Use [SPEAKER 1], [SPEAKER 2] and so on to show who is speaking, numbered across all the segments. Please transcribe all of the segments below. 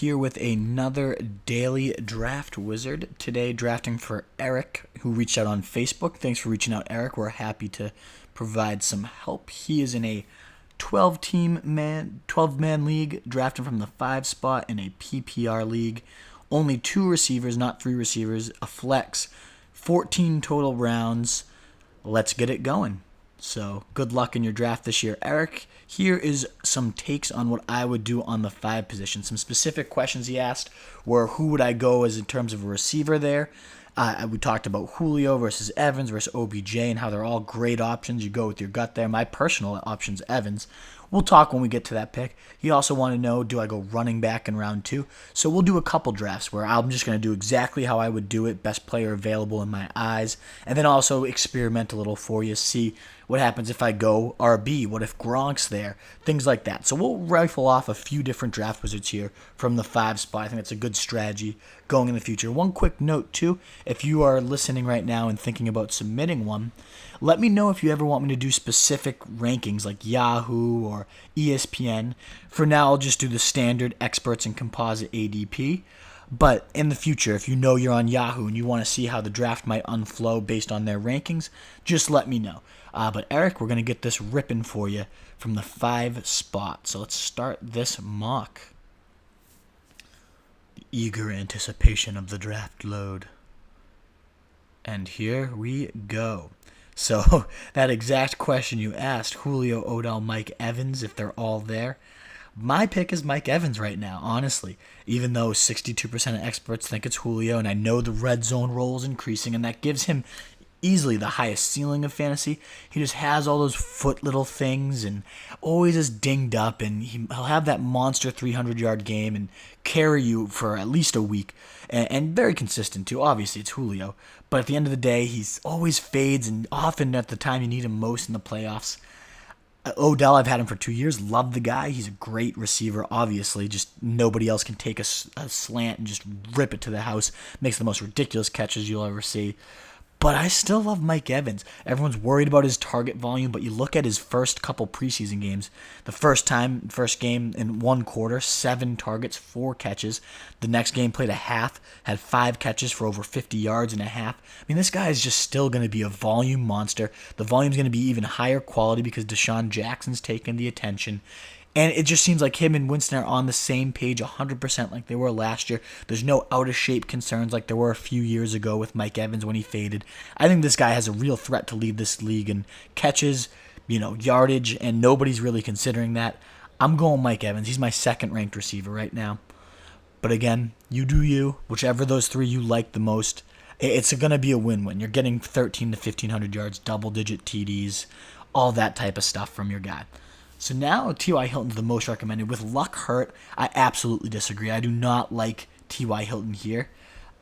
[SPEAKER 1] here with another daily draft wizard. Today, drafting for Eric, who reached out on Facebook. Thanks for reaching out, Eric. We're happy to provide some help. He is in a 12-man league, drafting from the 5 spot in a PPR league. Only 2 receivers, not 3 receivers, a flex, 14 total rounds. Let's get it going. So good luck in your draft this year, Eric. Here is some takes on what I would do on the 5 position. Some specific questions he asked were who would I go as in terms of a receiver there. We talked about Julio versus Evans versus OBJ and how they're all great options. You go with your gut there. My personal option's Evans. We'll talk when we get to that pick. He also wanted to know, do I go running back in round 2? So we'll do a couple drafts where I'm just going to do exactly how I would do it, best player available in my eyes, and then also experiment a little for you, see what happens if I go RB, what if Gronk's there, things like that. So we'll rifle off a few different draft wizards here from the 5 spot. I think it's a good strategy going in the future. One quick note too, if you are listening right now and thinking about submitting one, let me know if you ever want me to do specific rankings like Yahoo or ESPN. For now, I'll just do the standard experts and composite ADP. But in the future, if you know you're on Yahoo and you want to see how the draft might unflow based on their rankings, just let me know. But Eric, we're going to get this ripping for you from the 5 spot. So let's start this mock. The eager anticipation of the draft load. And here we go. So that exact question you asked, Julio, Odell, Mike Evans, if they're all there. My pick is Mike Evans right now, honestly. Even though 62% of experts think it's Julio, and I know the red zone role is increasing, and that gives him easily the highest ceiling of fantasy. He just has all those foot little things and always is dinged up, and he'll have that monster 300-yard game and carry you for at least a week, and very consistent too. Obviously, it's Julio, but at the end of the day, he's always fades, and often at the time you need him most in the playoffs. Odell, I've had him for 2 years. Love the guy. He's a great receiver, obviously. Just nobody else can take a slant and just rip it to the house. Makes the most ridiculous catches you'll ever see. But I still love Mike Evans. Everyone's worried about his target volume, but you look at his first couple preseason games. The first game in 1 quarter, 7 targets, 4 catches. The next game played a half, had 5 catches for over 50 yards and a half. I mean, this guy is just still going to be a volume monster. The volume's going to be even higher quality because Deshaun Jackson's taken the attention. And it just seems like him and Winston are on the same page 100% like they were last year. There's no out-of-shape concerns like there were a few years ago with Mike Evans when he faded. I think this guy has a real threat to lead this league in catches, yardage, and nobody's really considering that. I'm going Mike Evans. He's my second-ranked receiver right now. But again, you do you. Whichever of those 3 you like the most, it's going to be a win-win. You're getting 1,300 to 1,500 yards, double-digit TDs, all that type of stuff from your guy. So now T.Y. Hilton's the most recommended. With luck hurt, I absolutely disagree. I do not like T.Y. Hilton here.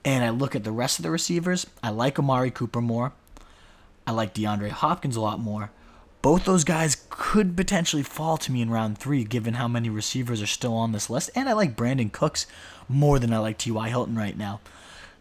[SPEAKER 1] And I look at the rest of the receivers. I like Amari Cooper more. I like DeAndre Hopkins a lot more. Both those guys could potentially fall to me in round 3 given how many receivers are still on this list. And I like Brandon Cooks more than I like T.Y. Hilton right now.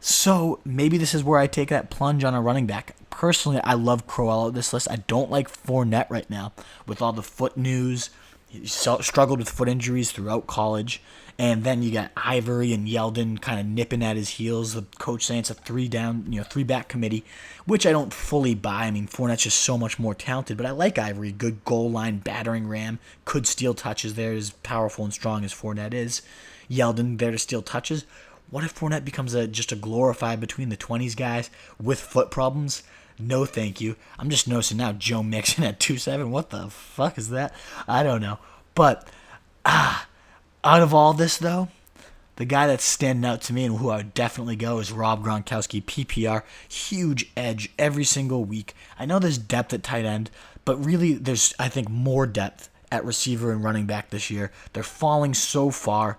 [SPEAKER 1] So maybe this is where I take that plunge on a running back. Personally, I love Crowell at this list. I don't like Fournette right now with all the foot news. He struggled with foot injuries throughout college. And then you got Ivory and Yeldon kind of nipping at his heels. The coach saying it's a 3-back committee, which I don't fully buy. I mean, Fournette's just so much more talented. But I like Ivory. Good goal line battering ram. Could steal touches there as powerful and strong as Fournette is. Yeldon there to steal touches. What if Fournette becomes just a glorified between the 20s guys with foot problems? No, thank you. I'm just noticing now Joe Mixon at 2.7. What the fuck is that? I don't know. But out of all this, though, the guy that's standing out to me and who I would definitely go is Rob Gronkowski, PPR. Huge edge every single week. I know there's depth at tight end, but really there's, I think, more depth at receiver and running back this year. They're falling so far.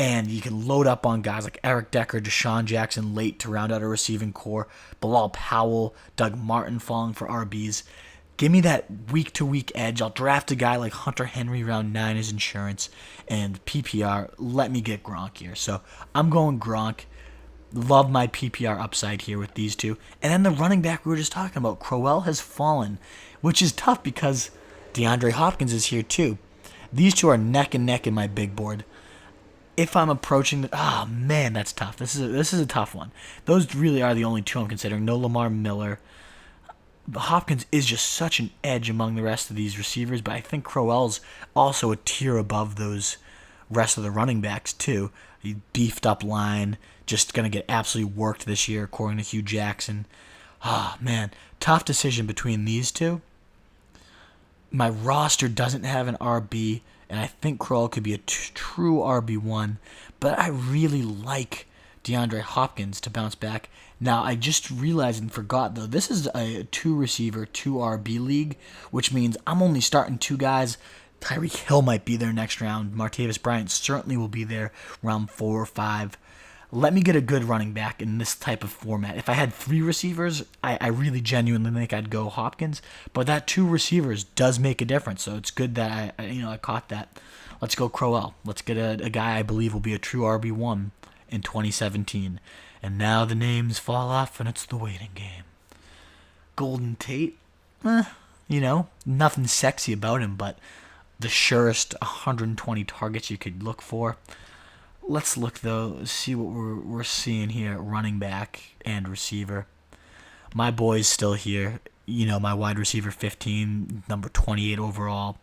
[SPEAKER 1] And you can load up on guys like Eric Decker, Deshaun Jackson late to round out a receiving core, Bilal Powell, Doug Martin falling for RBs. Give me that week-to-week edge. I'll draft a guy like Hunter Henry round 9 as insurance. And PPR, let me get Gronk here. So I'm going Gronk. Love my PPR upside here with these two. And then the running back we were just talking about, Crowell has fallen, which is tough because DeAndre Hopkins is here too. These two are neck and neck in my big board. if I'm approaching the, oh man, that's tough. This is a tough one. Those really are the only two I'm considering. No Lamar Miller. Hopkins is just such an edge among the rest of these receivers, but I think Crowell's also a tier above those rest of the running backs too. He beefed up line, just gonna get absolutely worked this year, according to Hugh Jackson. Ah, man, tough decision between these two. My roster doesn't have an RB, and I think Crowell could be a true RB1, but I really like DeAndre Hopkins to bounce back. Now, I just realized and forgot, though, this is a 2-receiver, 2 RB league, which means I'm only starting 2 guys. Tyreek Hill might be there next round. Martavis Bryant certainly will be there round 4 or 5. Let me get a good running back in this type of format. If I had 3 receivers, I really genuinely think I'd go Hopkins. But that 2 receivers does make a difference, so it's good that I caught that. Let's go Crowell. Let's get a guy I believe will be a true RB1 in 2017. And now the names fall off, and it's the waiting game. Golden Tate, nothing sexy about him, but the surest 120 targets you could look for. Let's look, though, see what we're seeing here at running back and receiver. My boy's still here. My wide receiver 15, number 28 overall.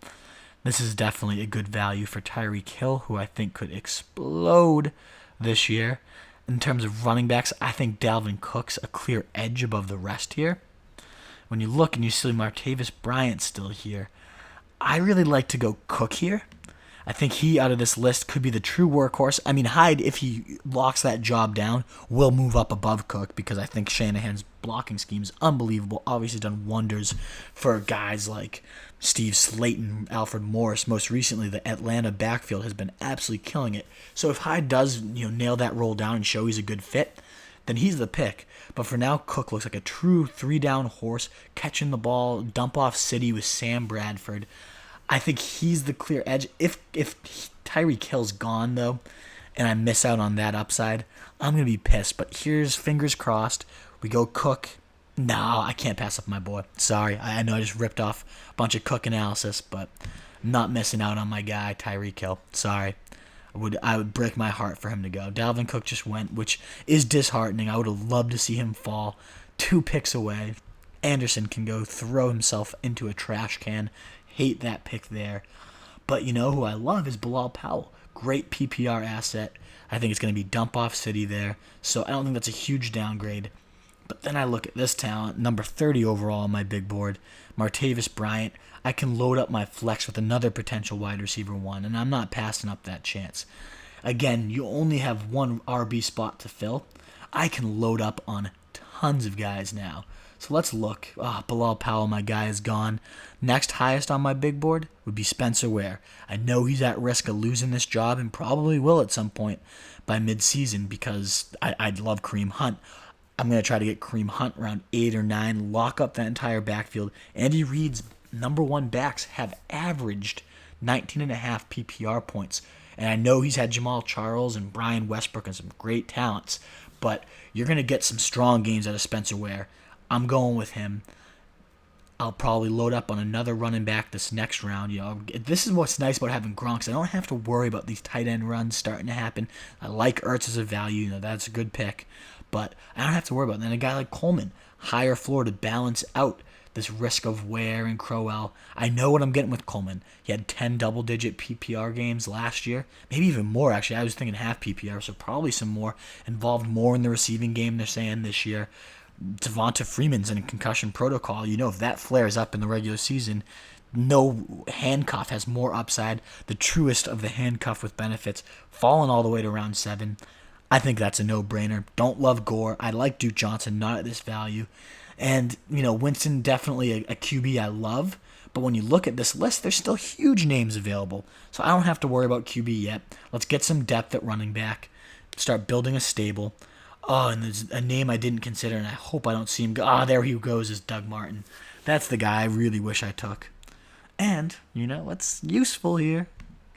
[SPEAKER 1] This is definitely a good value for Tyreek Hill, who I think could explode this year. In terms of running backs, I think Dalvin Cook's a clear edge above the rest here. When you look and you see Martavis Bryant still here, I really like to go Cook here. I think he, out of this list, could be the true workhorse. I mean, Hyde, if he locks that job down, will move up above Cook because I think Shanahan's blocking scheme is unbelievable. Obviously done wonders for guys like Steve Slayton, Alfred Morris. Most recently, the Atlanta backfield has been absolutely killing it. So if Hyde does nail that roll down and show he's a good fit, then he's the pick. But for now, Cook looks like a true 3-down horse, catching the ball, dump off city with Sam Bradford. I think he's the clear edge. If Tyreek Hill's gone, though, and I miss out on that upside, I'm going to be pissed. But here's fingers crossed. We go Cook. No, I can't pass up my boy. Sorry. I know I just ripped off a bunch of Cook analysis, but I'm not missing out on my guy, Tyreek Hill. Sorry. I would break my heart for him to go. Dalvin Cook just went, which is disheartening. I would have loved to see him fall 2 picks away. Anderson can go throw himself into a trash can. Hate that pick there. But who I love is Bilal Powell. Great PPR asset. I think it's going to be dump off city there. So I don't think that's a huge downgrade. But then I look at this talent, number 30 overall on my big board, Martavis Bryant. I can load up my flex with another potential wide receiver 1, and I'm not passing up that chance. Again, you only have 1 RB spot to fill. I can load up on tons of guys now. So let's look. Bilal Powell, my guy, is gone. Next highest on my big board would be Spencer Ware. I know he's at risk of losing this job and probably will at some point by midseason because I'd love Kareem Hunt. I'm going to try to get Kareem Hunt around 8 or 9, lock up that entire backfield. Andy Reid's number 1 backs have averaged 19.5 PPR points. And I know he's had Jamal Charles and Brian Westbrook and some great talents, but you're going to get some strong games out of Spencer Ware. I'm going with him. I'll probably load up on another running back this next round. This is what's nice about having Gronk. So I don't have to worry about these tight end runs starting to happen. I like Ertz as a value. That's a good pick. But I don't have to worry about it. Then a guy like Coleman, higher floor to balance out this risk of Ware and Crowell. I know what I'm getting with Coleman. He had 10 double-digit PPR games last year. Maybe even more, actually. I was thinking half PPR, so probably some more. Involved more in the receiving game, they're saying, this year. Devonta Freeman's in a concussion protocol. If that flares up in the regular season, no handcuff has more upside. The truest of the handcuff with benefits, falling all the way to round 7. I think that's a no-brainer. Don't love Gore. I like Duke Johnson, not at this value. And, Winston, definitely a QB I love. But when you look at this list, there's still huge names available. So I don't have to worry about QB yet. Let's get some depth at running back. Start building a stable. Oh, and there's a name I didn't consider, and I hope I don't see him go. There he goes, is Doug Martin. That's the guy I really wish I took. And, what's useful here?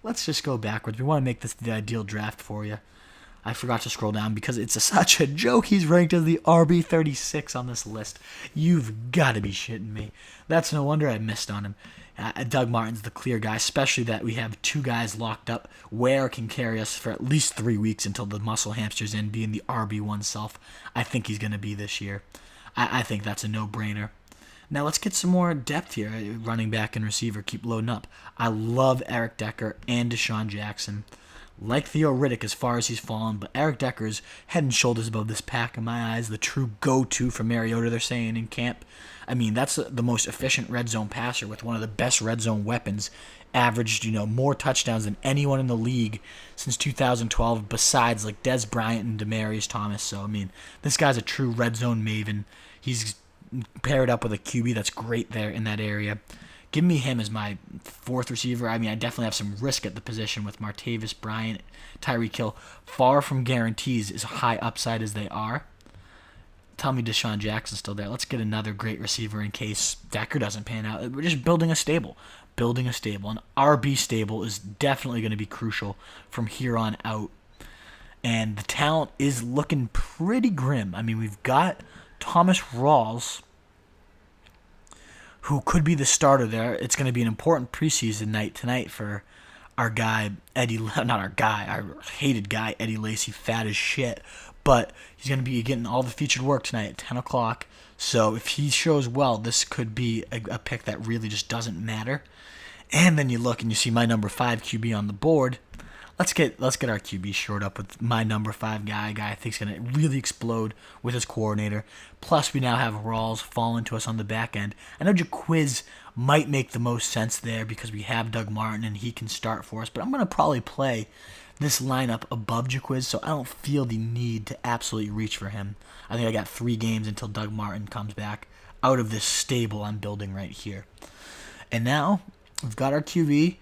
[SPEAKER 1] Let's just go backwards. We want to make this the ideal draft for you. I forgot to scroll down because it's such a joke. He's ranked as the RB36 on this list. You've got to be shitting me. That's no wonder I missed on him. Doug Martin's the clear guy, especially that we have two guys locked up. Ware can carry us for at least 3 weeks until the muscle hamster's in, being the RB1 self. I think he's going to be this year. I think that's a no-brainer. Now let's get some more depth here. Running back and receiver, keep loading up. I love Eric Decker and Deshaun Jackson. Like Theo Riddick as far as he's fallen, but Eric Decker is head and shoulders above this pack in my eyes. The true go-to for Mariota, they're saying in camp. I mean, that's the most efficient red zone passer with one of the best red zone weapons. Averaged, more touchdowns than anyone in the league since 2012, besides like Dez Bryant and Demaryius Thomas. So, I mean, this guy's a true red zone maven. He's paired up with a QB that's great there in that area. Give me him as my fourth receiver. I mean, I definitely have some risk at the position with Martavis Bryant, Tyreek Hill. Far from guarantees as high upside as they are. Tell me Deshaun Jackson's still there. Let's get another great receiver in case Decker doesn't pan out. We're just building a stable. An RB stable is definitely going to be crucial from here on out. And the talent is looking pretty grim. I mean, we've got Thomas Rawls, who could be the starter there. It's going to be an important preseason night tonight for our guy, our hated guy, Eddie Lacy, fat as shit. But he's going to be getting all the featured work tonight at 10 o'clock. So if he shows well, this could be a pick that really just doesn't matter. And then you look and you see my number 5 QB on the board. Let's get our QB shored up with my number 5 guy. A guy I think is going to really explode with his coordinator. Plus, we now have Rawls falling to us on the back end. I know Jaquiz might make the most sense there because we have Doug Martin and he can start for us. But I'm going to probably play this lineup above Jaquiz, so I don't feel the need to absolutely reach for him. I think I got 3 games until Doug Martin comes back out of this stable I'm building right here. And now we've got our QB.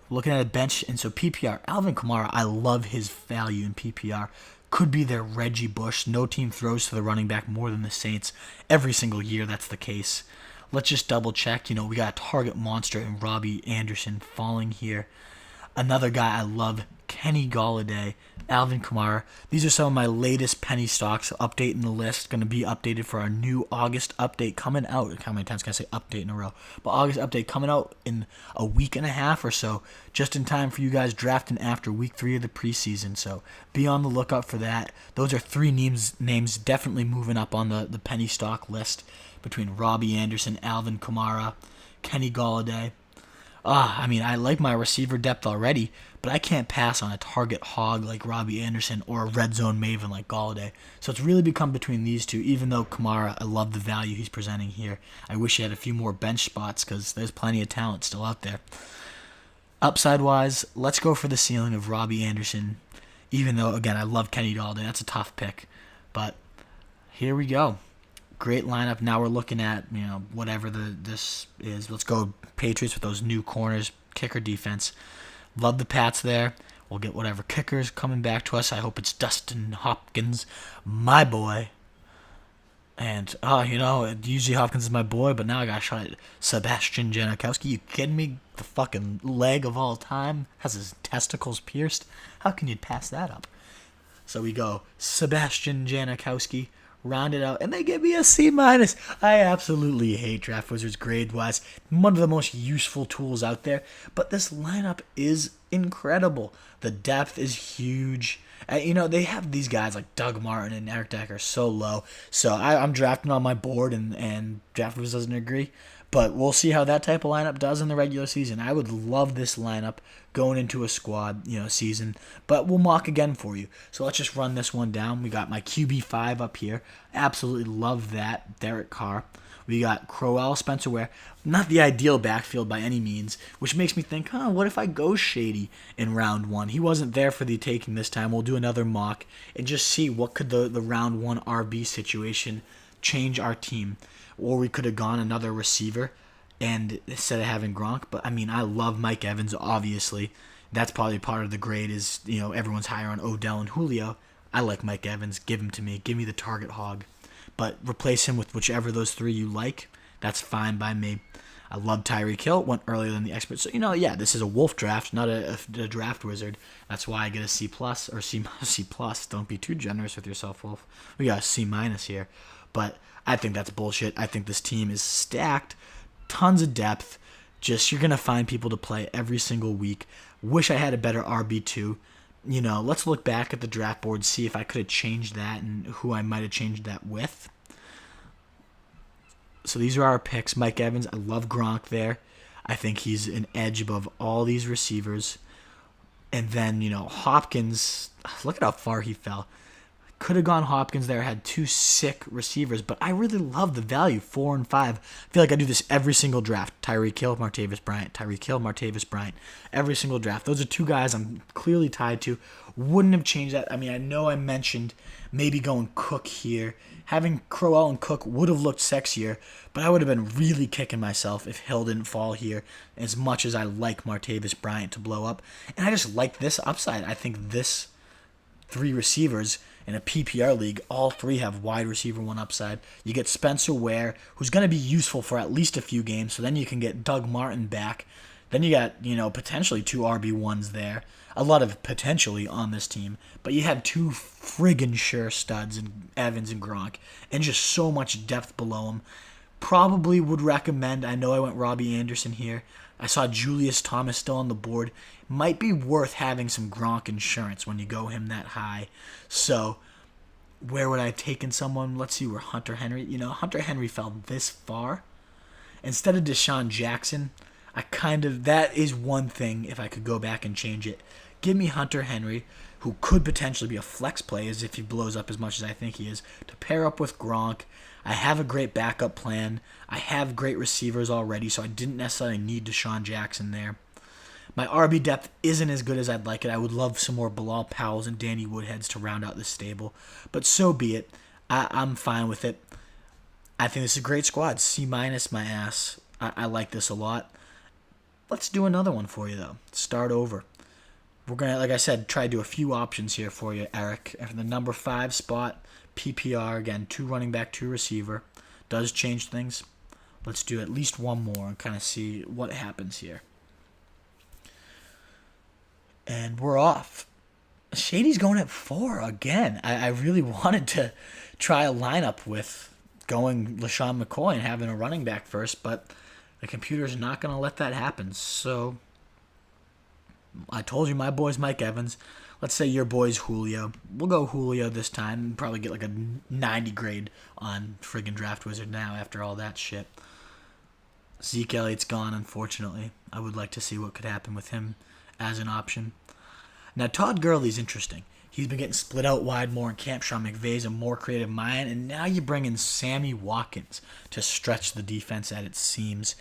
[SPEAKER 1] Looking at a bench, and so PPR, Alvin Kamara, I love his value in PPR. Could be their Reggie Bush. No team throws to the running back more than the Saints. Every single year that's the case. Let's just double check. We got a target monster in Robbie Anderson falling here. Another guy I love, Kenny Golladay, Alvin Kamara. These are some of my latest penny stocks. Updating the list. Going to be updated for our new August update coming out. How many times can I say update in a row? But August update coming out in a week and a half or so. Just in time for you guys drafting after week 3 of the preseason. So be on the lookout for that. Those are 3 names definitely moving up on the penny stock list between Robbie Anderson, Alvin Kamara, Kenny Golladay. I mean, I like my receiver depth already, but I can't pass on a target hog like Robbie Anderson or a red zone maven like Golladay. So it's really become between these two, even though Kamara, I love the value he's presenting here. I wish he had a few more bench spots because there's plenty of talent still out there. Upside-wise, let's go for the ceiling of Robbie Anderson, even though, again, I love Kenny Golladay. That's a tough pick. But here we go. Great lineup. Now we're looking at, whatever this is. Let's go Patriots with those new corners, kicker defense. Love the Pats there. We'll get whatever kickers coming back to us. I hope it's Dustin Hopkins, my boy. And, usually Hopkins is my boy, but now I got to shot at Sebastian Janikowski. You kidding me? The fucking leg of all time has his testicles pierced. How can you pass that up? So we go Sebastian Janikowski. Round it out, and they give me a C-. I absolutely hate Draft Wizards grade-wise. One of the most useful tools out there, but this lineup is incredible. The depth is huge. They have these guys like Doug Martin and Eric Decker so low, so I'm drafting on my board, and Draft Wizards doesn't agree. But we'll see how that type of lineup does in the regular season. I would love this lineup going into a squad, season. But we'll mock again for you. So let's just run this one down. We got my QB5 up here. Absolutely love that. Derek Carr. We got Crowell, Spencer Ware. Not the ideal backfield by any means, which makes me think, what if I go Shady in round 1? He wasn't there for the taking this time. We'll do another mock and just see what could the round 1 RB situation change our team. Or we could have gone another receiver and instead of having Gronk. But, I love Mike Evans, obviously. That's probably part of the grade is, everyone's higher on Odell and Julio. I like Mike Evans. Give him to me. Give me the target hog. But replace him with whichever of those 3 you like. That's fine by me. I love Tyreek Hill. Went earlier than the experts. So, yeah, this is a wolf draft, not a draft wizard. That's why I get a C plus or C plus. Don't be too generous with yourself, Wolf. We got a C minus here. But I think that's bullshit. I think this team is stacked. Tons of depth. Just, you're going to find people to play every single week. Wish I had a better RB2. Let's look back at the draft board, see if I could have changed that and who I might have changed that with. So these are our picks. Mike Evans, I love Gronk there. I think he's an edge above all these receivers. And then, Hopkins, look at how far he fell. Could have gone Hopkins there, had two sick receivers, but I really love the value, 4 and 5. I feel like I do this every single draft. Tyreek Hill, Martavis Bryant. Tyreek Hill, Martavis Bryant. Every single draft. Those are two guys I'm clearly tied to. Wouldn't have changed that. I mean, I know I mentioned maybe going Cook here. Having Crowell and Cook would have looked sexier, but I would have been really kicking myself if Hill didn't fall here, as much as I like Martavis Bryant to blow up. And I just like this upside. I think this 3 receivers in a PPR league, all 3 have wide receiver 1 upside. You get Spencer Ware, who's going to be useful for at least a few games, so then you can get Doug Martin back. Then you got, potentially 2 RB1s there. A lot of potentially on this team. But you have 2 friggin' sure studs in Evans and Gronk, and just so much depth below them. Probably would recommend, I know I went Robbie Anderson here. I saw Julius Thomas still on the board. Might be worth having some Gronk insurance when you go him that high. So, where would I have taken someone? Let's see where Hunter Henry. Hunter Henry fell this far. Instead of Deshaun Jackson, that is one thing if I could go back and change it. Give me Hunter Henry, who could potentially be a flex play as if he blows up as much as I think he is, to pair up with Gronk. I have a great backup plan. I have great receivers already, so I didn't necessarily need Deshaun Jackson there. My RB depth isn't as good as I'd like it. I would love some more Bilal Powells and Danny Woodheads to round out the stable, but so be it. I'm fine with it. I think this is a great squad. C minus my ass. I like this a lot. Let's do another one for you, though. Start over. We're going to, like I said, try to do a few options here for you, Eric. After the number 5 spot, PPR, again, 2 running back, 2 receiver. Does change things. Let's do at least one more and kind of see what happens here. And we're off. Shady's going at 4 again. I really wanted to try a lineup with going LaShawn McCoy and having a running back first, but the computer's not going to let that happen. So I told you my boy's Mike Evans. Let's say your boy's Julio. We'll go Julio this time. Probably get like a 90 grade on friggin' Draft Wizard now after all that shit. Zeke Elliott's gone, unfortunately. I would like to see what could happen with him as an option. Now, Todd Gurley's interesting. He's been getting split out wide more in camp. Sean McVay's a more creative mind, and now you bring in Sammy Watkins to stretch the defense at its seams.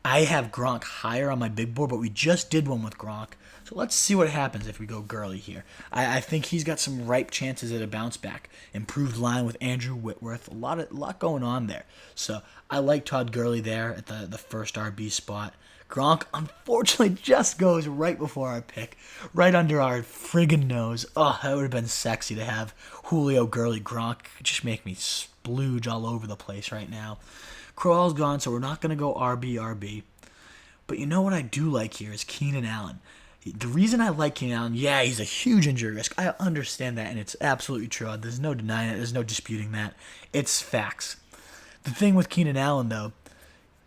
[SPEAKER 1] I have Gronk higher on my big board, but we just did one with Gronk. So let's see what happens if we go Gurley here. I think he's got some ripe chances at a bounce back. Improved line with Andrew Whitworth. A lot going on there. So I like Todd Gurley there at the first RB spot. Gronk, unfortunately, just goes right before our pick. Right under our friggin' nose. Oh, that would have been sexy to have Julio, Gurley, Gronk. It just make me splooge all over the place right now. Crowell's gone, so we're not going to go RB. But you know what I do like here is Keenan Allen. The reason I like Keenan Allen, yeah, he's a huge injury risk. I understand that, and it's absolutely true. There's no denying it. There's no disputing that. It's facts. The thing with Keenan Allen, though,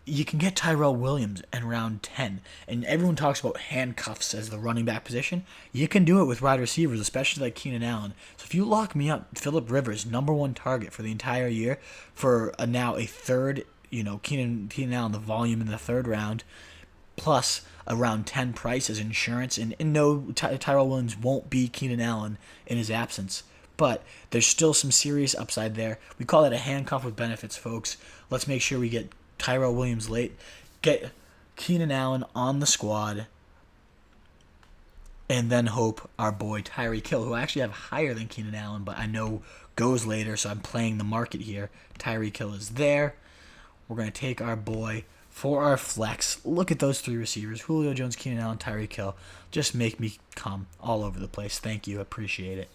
[SPEAKER 1] you can get Tyrell Williams in round 10, and everyone talks about handcuffs as the running back position. You can do it with wide receivers, especially like Keenan Allen. So if you lock me up, Phillip Rivers, number 1 target for the entire year, for now a third, Keenan Allen, the volume in the 3rd round, plus a round 10 price as insurance, and no, Tyrell Williams won't be Keenan Allen in his absence. But there's still some serious upside there. We call that a handcuff with benefits, folks. Let's make sure we get Tyrell Williams late, get Keenan Allen on the squad, and then hope our boy Tyreek Hill, who I actually have higher than Keenan Allen, but I know goes later, so I'm playing the market here. Tyreek Hill is there. We're going to take our boy for our flex. Look at those 3 receivers, Julio Jones, Keenan Allen, Tyreek Hill. Just make me come all over the place. Thank you. Appreciate it.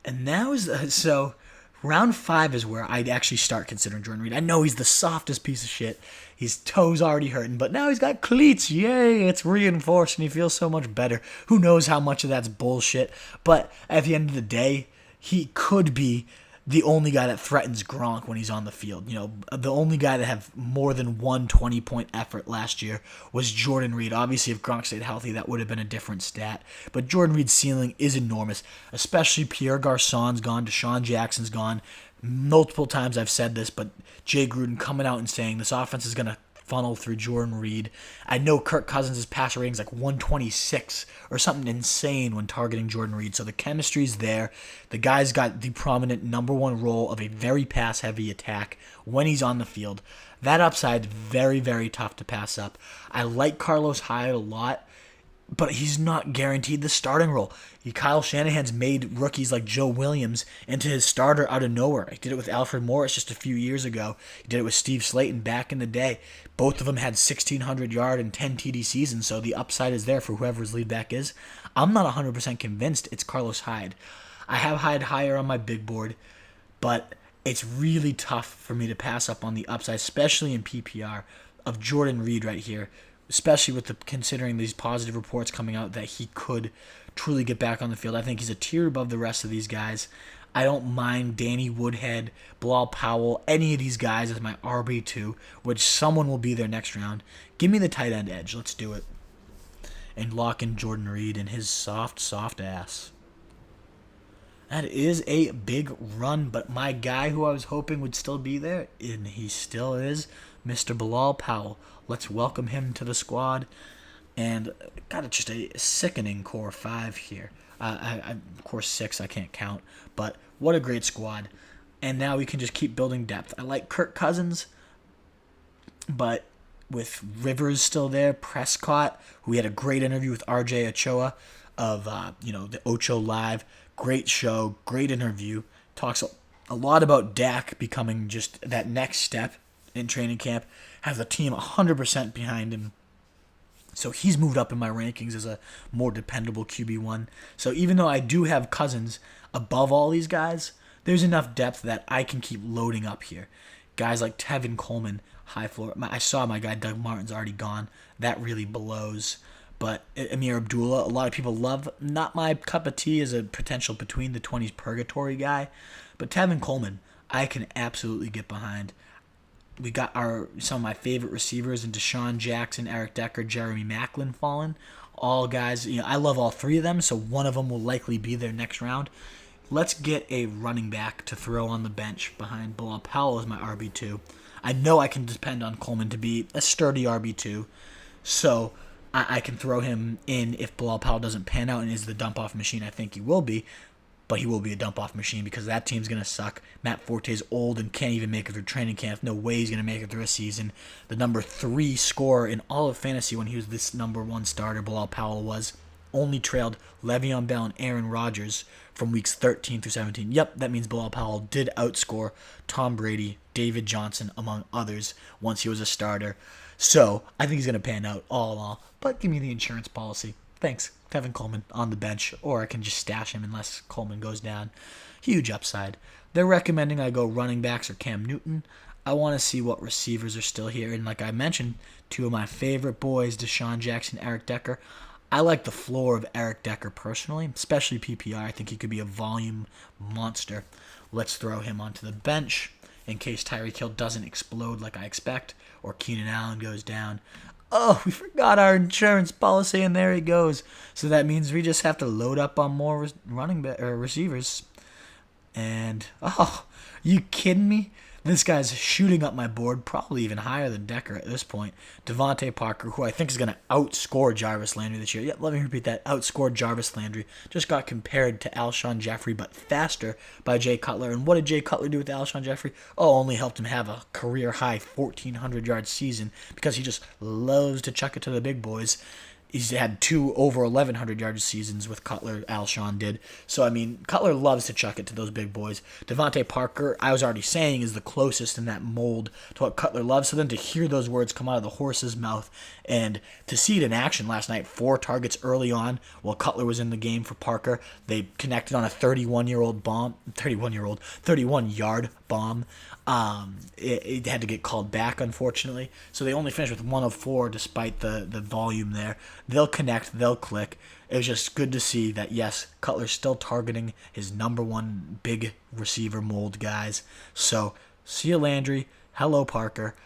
[SPEAKER 1] And now so Round 5 is where I'd actually start considering Jordan Reed. I know he's the softest piece of shit. His toes already hurting, but now he's got cleats. Yay, it's reinforced and he feels so much better. Who knows how much of that's bullshit. But at the end of the day, he could be the only guy that threatens Gronk when he's on the field. You know, the only guy that had more than one 20-point effort last year was Jordan Reed. Obviously, if Gronk stayed healthy, that would have been a different stat. But Jordan Reed's ceiling is enormous, especially Pierre Garcon's gone, Deshaun Jackson's gone. Multiple times I've said this, but Jay Gruden coming out and saying this offense is going to funnel through Jordan Reed. I know Kirk Cousins' passer rating's like 126 or something insane when targeting Jordan Reed. So the chemistry's there. The guy's got the prominent number one role of a very pass-heavy attack when he's on the field. That upside's very, very tough to pass up. I like Carlos Hyde a lot, but he's not guaranteed the starting role. Kyle Shanahan's made rookies like Joe Williams into his starter out of nowhere. He did it with Alfred Morris just a few years ago. He did it with Steve Slayton back in the day. Both of them had 1,600-yard and 10 TD seasons, so the upside is there for whoever his lead back is. I'm not 100% convinced it's Carlos Hyde. I have Hyde higher on my big board, but it's really tough for me to pass up on the upside, especially in PPR, of Jordan Reed right here, especially with considering these positive reports coming out that he could truly get back on the field. I think he's a tier above the rest of these guys. I don't mind Danny Woodhead, Bilal Powell, any of these guys as my RB2, which someone will be there next round. Give me the tight end edge. Let's do it. And lock in Jordan Reed and his soft, soft ass. That is a big run, but my guy who I was hoping would still be there, and he still is, Mr. Bilal Powell. Let's welcome him to the squad. And got just a sickening core 5 here. Core 6, I can't count. But what a great squad. And now we can just keep building depth. I like Kirk Cousins, but with Rivers still there, Prescott, who we had a great interview with RJ Ochoa of the Ocho Live. Great show, great interview. Talks a lot about Dak becoming just that next step in training camp. Has the team 100% behind him. So he's moved up in my rankings as a more dependable QB1. So even though I do have Cousins above all these guys, there's enough depth that I can keep loading up here. Guys like Tevin Coleman, high floor. I saw my guy Doug Martin's already gone. That really blows. But Amir Abdullah, a lot of people love. Not my cup of tea as a potential between the 20s purgatory guy. But Tevin Coleman, I can absolutely get behind. We got some of my favorite receivers in Deshaun Jackson, Eric Decker, Jeremy Maclin fallen. All guys, I love all three of them, so one of them will likely be there next round. Let's get a running back to throw on the bench behind Bilal Powell as my RB2. I know I can depend on Coleman to be a sturdy RB2, so I can throw him in if Bilal Powell doesn't pan out and is the dump-off machine I think he will be. But he will be a dump-off machine because that team's going to suck. Matt Forte's old and can't even make it through training camp. No way he's going to make it through a season. The number 3 scorer in all of fantasy when he was this number 1 starter, Bilal Powell, was only trailed Le'Veon Bell and Aaron Rodgers from weeks 13 through 17. Yep, that means Bilal Powell did outscore Tom Brady, David Johnson, among others, once he was a starter. So I think he's going to pan out all in all. But give me the insurance policy. Thanks. Tevin Coleman on the bench, or I can just stash him unless Coleman goes down. Huge upside. They're recommending I go running backs or Cam Newton. I want to see what receivers are still here. And like I mentioned, 2 of my favorite boys, Deshaun Jackson, Eric Decker. I like the floor of Eric Decker personally, especially PPR. I think he could be a volume monster. Let's throw him onto the bench in case Tyreek Hill doesn't explode like I expect, or Keenan Allen goes down. Oh, we forgot our insurance policy, and there he goes. So that means we just have to load up on more receivers. And, you kidding me? This guy's shooting up my board, probably even higher than Decker at this point. Devontae Parker, who I think is going to outscore Jarvis Landry this year. Yeah, let me repeat that. Outscored Jarvis Landry. Just got compared to Alshon Jeffrey, but faster by Jay Cutler. And what did Jay Cutler do with Alshon Jeffrey? Only helped him have a career-high 1,400-yard season because he just loves to chuck it to the big boys. He's had 2 over 1,100 yard seasons with Cutler. Alshon did. So, I mean, Cutler loves to chuck it to those big boys. Devontae Parker, I was already saying, is the closest in that mold to what Cutler loves. So then to hear those words come out of the horse's mouth and to see it in action last night, 4 targets early on while Cutler was in the game for Parker. They connected on a 31-yard bomb. It had to get called back, unfortunately. So they only finished with 1 of 4 despite the volume there. They'll connect, they'll click. It was just good to see that, yes, Cutler's still targeting his number 1 big receiver mold guys. So, see you, Landry. Hello, Parker.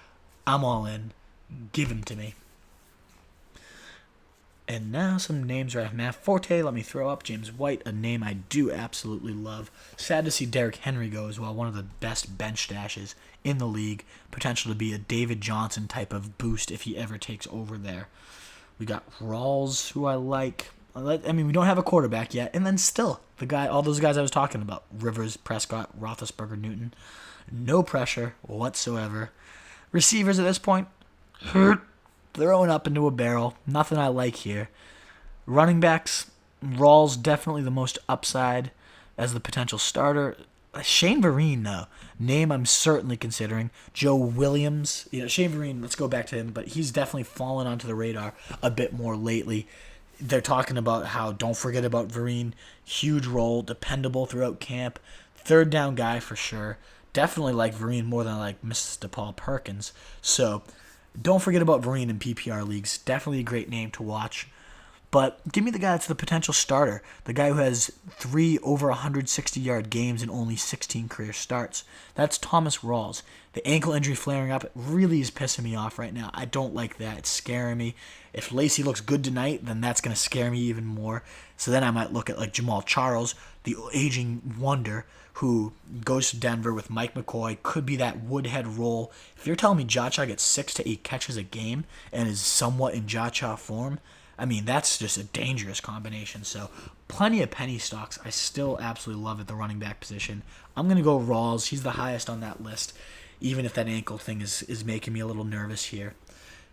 [SPEAKER 1] I'm all in. Give him to me. And now some names right. Matt Forte, let me throw up. James White, a name I do absolutely love. Sad to see Derrick Henry go as well. One of the best bench stashes in the league. Potential to be a David Johnson type of boost if he ever takes over there. We got Rawls, who I like. I mean, we don't have a quarterback yet. And then still, all those guys I was talking about. Rivers, Prescott, Roethlisberger, Newton. No pressure whatsoever. Receivers at this point, throwing up into a barrel. Nothing I like here. Running backs, Rawls definitely the most upside as the potential starter. Shane Vereen, though, name I'm certainly considering. Joe Williams, Shane Vereen, let's go back to him, but he's definitely fallen onto the radar a bit more lately. They're talking about how, don't forget about Vereen, huge role, dependable throughout camp, third down guy for sure. Definitely like Vereen more than I like Mrs. DePaul Perkins. So, don't forget about Vereen in PPR leagues. Definitely a great name to watch. But give me the guy that's the potential starter. The guy who has 3 over 160-yard games and only 16 career starts. That's Thomas Rawls. The ankle injury flaring up really is pissing me off right now. I don't like that. It's scaring me. If Lacey looks good tonight, then that's going to scare me even more. So then I might look at like Jamal Charles, the aging wonder, who goes to Denver with Mike McCoy, could be that Woodhead role. If you're telling me Jacha gets 6 to 8 catches a game and is somewhat in Jacha form, I mean, that's just a dangerous combination. So, plenty of penny stocks. I still absolutely love at the running back position. I'm going to go Rawls. He's the highest on that list, even if that ankle thing is making me a little nervous here.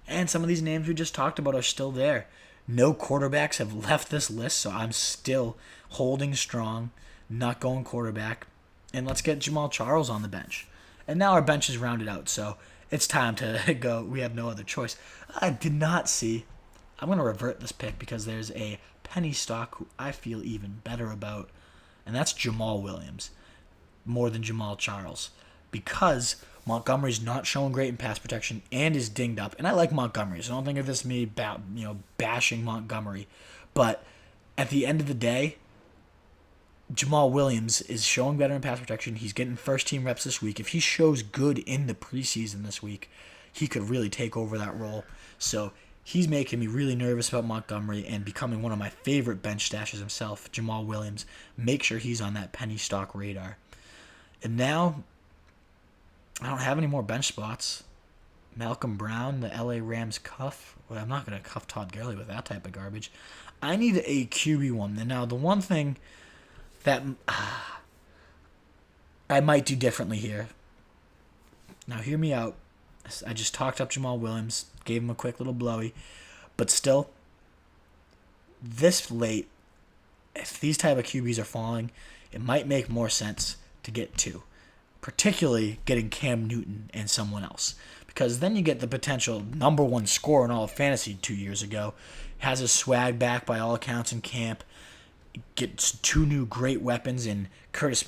[SPEAKER 1] And some of these names we just talked about are still there. No quarterbacks have left this list, so I'm still holding strong, not going quarterback. And let's get Jamal Charles on the bench. And now our bench is rounded out, so it's time to go. We have no other choice. I did not see... I'm going to revert this pick because there's a penny stock who I feel even better about, and that's Jamal Williams, more than Jamal Charles, because Montgomery's not showing great in pass protection and is dinged up. And I like Montgomery, so don't think of this me bashing Montgomery. But at the end of the day, Jamal Williams is showing better in pass protection. He's getting first-team reps this week. If he shows good in the preseason this week, he could really take over that role. So he's making me really nervous about Montgomery and becoming one of my favorite bench stashes himself, Jamal Williams. Make sure he's on that penny stock radar. And now, I don't have any more bench spots. Malcolm Brown, the LA Rams cuff. Well, I'm not going to cuff Todd Gurley with that type of garbage. I need a QB one. And now, the one thing that I might do differently here. Now, hear me out. I just talked up Jamal Williams, gave him a quick little blowy. But still, this late, if these type of QBs are falling, it might make more sense to get 2. Particularly getting Cam Newton and someone else. Because then you get the potential number 1 scorer in all of fantasy 2 years ago. Has his swag back by all accounts in camp. Gets 2 new great weapons in Curtis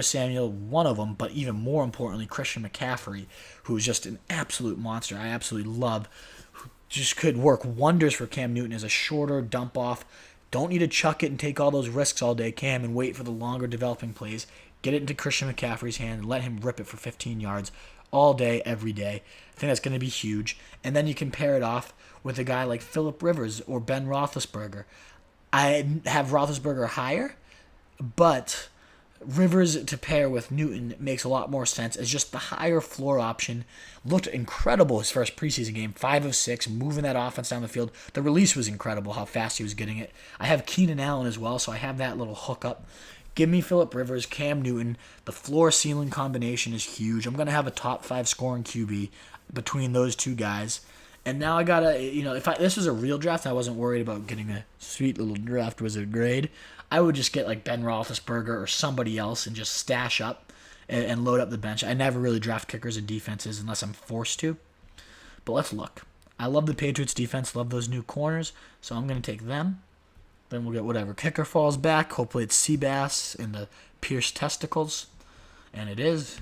[SPEAKER 1] Samuel, one of them, but even more importantly, Christian McCaffrey, who is just an absolute monster. I absolutely love. Who just could work wonders for Cam Newton as a shorter dump off. Don't need to chuck it and take all those risks all day, Cam, and wait for the longer developing plays. Get it into Christian McCaffrey's hand and let him rip it for 15 yards all day, every day. I think that's going to be huge. And then you can pair it off with a guy like Phillip Rivers or Ben Roethlisberger. I have Roethlisberger higher, but Rivers to pair with Newton makes a lot more sense as just the higher floor option. Looked incredible his first preseason game, 5 of 6, moving that offense down the field. The release was incredible, how fast he was getting it. I have Keenan Allen as well, so I have that little hookup. Give me Phillip Rivers, Cam Newton. The floor-ceiling combination is huge. I'm going to have a top 5 scoring QB between those two guys. And now I gotta, if this was a real draft, I wasn't worried about getting a sweet little draft wizard grade. I would just get like Ben Roethlisberger or somebody else and just stash up and load up the bench. I never really draft kickers and defenses unless I'm forced to. But let's look. I love the Patriots defense, love those new corners, so I'm gonna take them. Then we'll get whatever kicker falls back. Hopefully it's Seabass and the pierced testicles, and it is.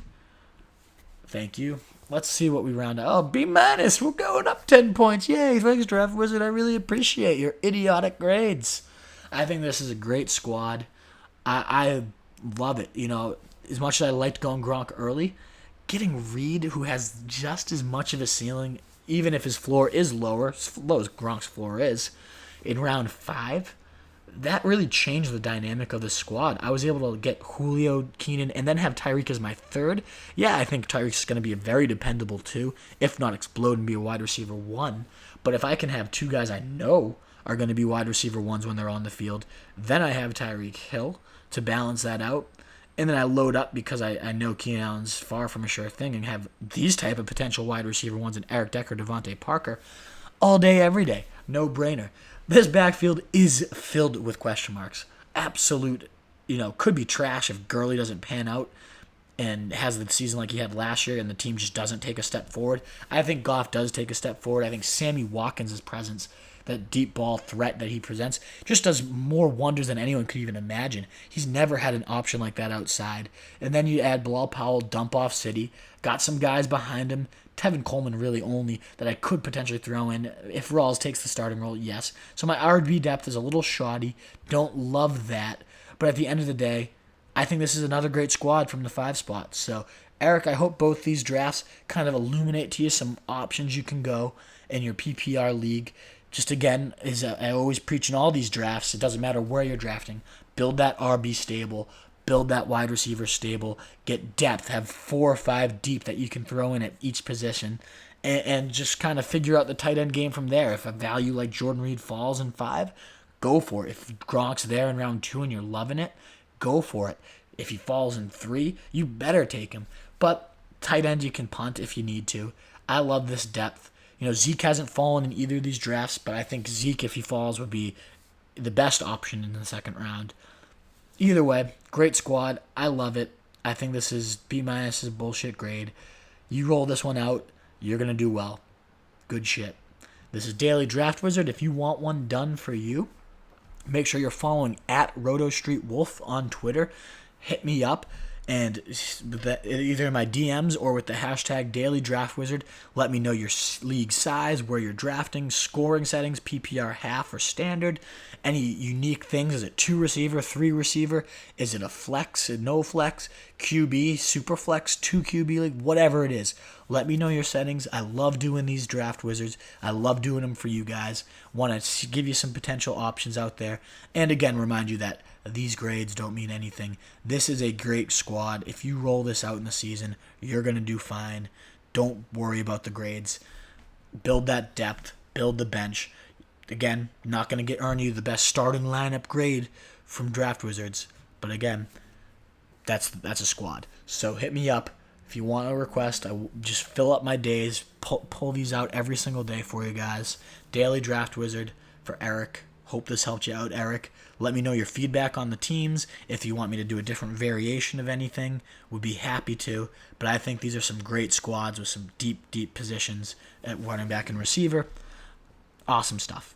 [SPEAKER 1] Thank you. Let's see what we round out. Oh, B-. We're going up 10 points. Yay, thanks, Draft Wizard. I really appreciate your idiotic grades. I think this is a great squad. I love it. As much as I liked going Gronk early, getting Reed, who has just as much of a ceiling, even if his floor is lower, as low as Gronk's floor is, in round 5, that really changed the dynamic of the squad. I was able to get Julio, Keenan, and then have Tyreek as my third. Yeah, I think Tyreek's going to be a very dependable 2, if not explode and be a wide receiver 1. But if I can have 2 guys I know are going to be wide receiver 1s when they're on the field, then I have Tyreek Hill to balance that out. And then I load up because I know Keenan Allen's far from a sure thing and have these type of potential wide receiver 1s in Eric Decker, Devontae Parker all day, every day. No brainer. This backfield is filled with question marks. Absolute, could be trash if Gurley doesn't pan out and has the season like he had last year and the team just doesn't take a step forward. I think Goff does take a step forward. I think Sammy Watkins' presence, that deep ball threat that he presents, just does more wonders than anyone could even imagine. He's never had an option like that outside. And then you add Bilal Powell, dump off City, got some guys behind him. Tevin Coleman really only that I could potentially throw in. If Rawls takes the starting role, yes. So my RB depth is a little shoddy. Don't love that. But at the end of the day, I think this is another great squad from the 5 spot. So, Eric, I hope both these drafts kind of illuminate to you some options you can go in your PPR league. Just again, I always preach in all these drafts, it doesn't matter where you're drafting. Build that RB stable. Build that wide receiver stable, get depth, have 4 or 5 deep that you can throw in at each position, and just kind of figure out the tight end game from there. If a value like Jordan Reed falls in 5, go for it. If Gronk's there in round 2 and you're loving it, go for it. If he falls in 3, you better take him. But tight end you can punt if you need to. I love this depth. Zeke hasn't fallen in either of these drafts, but I think Zeke, if he falls, would be the best option in the second round. Either way, great squad. I love it. I think this is B-'s bullshit grade. You roll this one out, you're going to do well. Good shit. This is Daily Draft Wizard. If you want one done for you, make sure you're following at Roto Street Wolf on Twitter. Hit me up. And either in my DMs or with the hashtag Daily Draft Wizard, let me know your league size, where you're drafting, scoring settings, PPR half or standard, any unique things. Is it 2 receiver, 3 receiver? Is it a flex, a no flex, QB, super flex, 2 QB league, whatever it is. Let me know your settings. I love doing these Draft Wizards. I love doing them for you guys. Want to give you some potential options out there. And again, remind you that these grades don't mean anything. This is a great squad. If you roll this out in the season, you're going to do fine. Don't worry about the grades. Build that depth. Build the bench. Again, not going to earn you the best starting lineup grade from Draft Wizards. But again, that's a squad. So hit me up. If you want a request, I will just fill up my days, pull these out every single day for you guys. Daily Draft Wizard for Eric. Hope this helped you out, Eric. Let me know your feedback on the teams. If you want me to do a different variation of anything, would be happy to. But I think these are some great squads with some deep, deep positions at running back and receiver. Awesome stuff.